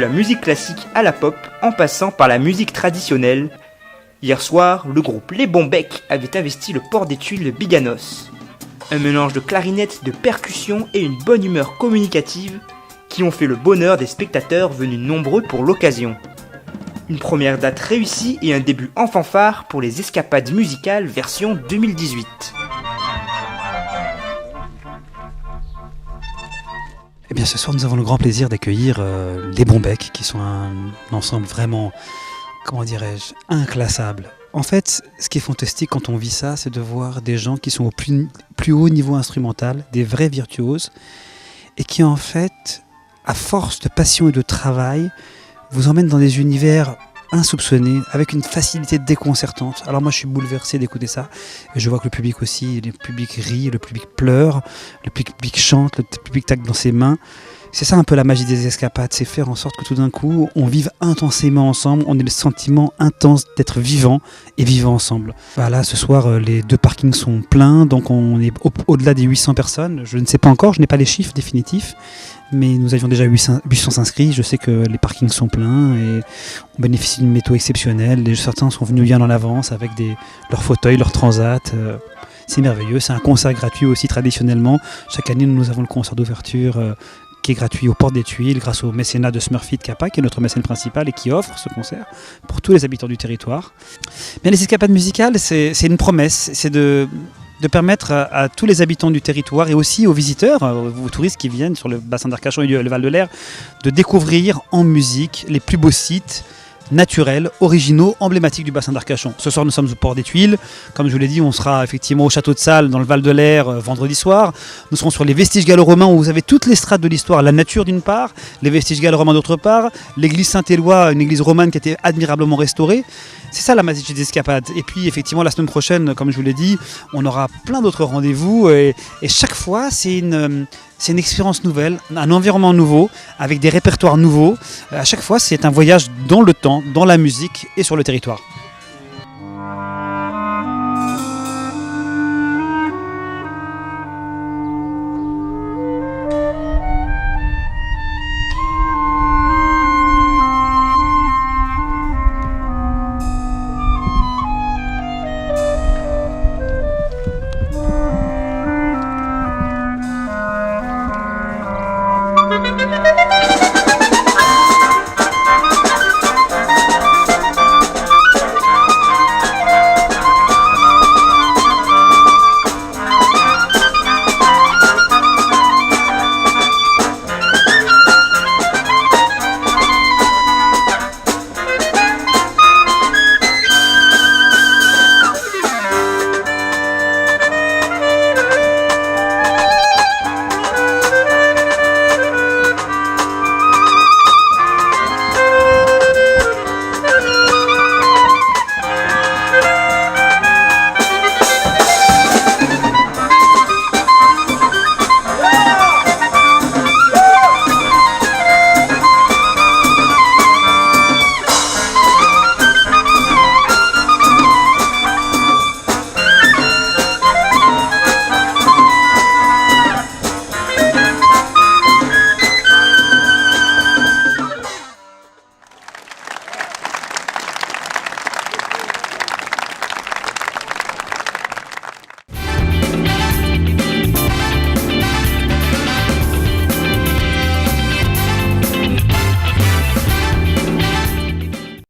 la musique classique à la pop, en passant par la musique traditionnelle. Hier soir, le groupe Les Bons Becs avait investi le port des Tuiles de Biganos. Un mélange de clarinette, de percussions et une bonne humeur communicative qui ont fait le bonheur des spectateurs venus nombreux pour l'occasion. Une première date réussie et un début en fanfare pour les escapades musicales version 2018. Eh bien, ce soir, nous avons le grand plaisir d'accueillir les Bons Becs, qui sont un ensemble vraiment, comment dirais-je, inclassable. En fait, ce qui est fantastique quand on vit ça, c'est de voir des gens qui sont au plus haut niveau instrumental, des vrais virtuoses, et qui en fait, à force de passion et de travail, vous emmènent dans des univers insoupçonnés, avec une facilité déconcertante. Alors moi je suis bouleversé d'écouter ça, et je vois que le public aussi, le public rit, le public pleure, le public chante, le public tape dans ses mains. C'est ça un peu la magie des escapades, c'est faire en sorte que tout d'un coup on vive intensément ensemble, on ait le sentiment intense d'être vivant et vivant ensemble. Voilà, ce soir les 2 parkings sont pleins, donc on est au-delà des 800 personnes, je ne sais pas encore, je n'ai pas les chiffres définitifs, mais nous avions déjà 800 inscrits, je sais que les parkings sont pleins et on bénéficie d'une météo exceptionnelle, certains sont venus bien en avance avec leurs fauteuils, leurs transats. C'est merveilleux, c'est un concert gratuit aussi traditionnellement, chaque année nous avons le concert d'ouverture qui est gratuit aux Portes des Tuiles grâce au mécénat de Smurfit Kappa, qui est notre mécène principal et qui offre ce concert pour tous les habitants du territoire. Mais les escapades musicales, c'est une promesse, c'est de permettre à tous les habitants du territoire et aussi aux visiteurs, aux touristes qui viennent sur le bassin d'Arcachon et le Val de l'Air, de découvrir en musique les plus beaux sites naturels, originaux, emblématiques du bassin d'Arcachon. Ce soir, nous sommes au Port des Tuiles. Comme je vous l'ai dit, on sera effectivement au Château de Salles, dans le Val de l'Air, vendredi soir. Nous serons sur les vestiges gallo-romains, où vous avez toutes les strates de l'histoire, la nature d'une part, les vestiges gallo-romains d'autre part, l'église Saint-Éloi, une église romane qui a été admirablement restaurée. C'est ça la magie des escapades. Et puis effectivement, la semaine prochaine, comme je vous l'ai dit, on aura plein d'autres rendez-vous. Et chaque fois, c'est une expérience nouvelle, un environnement nouveau, avec des répertoires nouveaux. À chaque fois, c'est un voyage dans le temps, dans la musique et sur le territoire.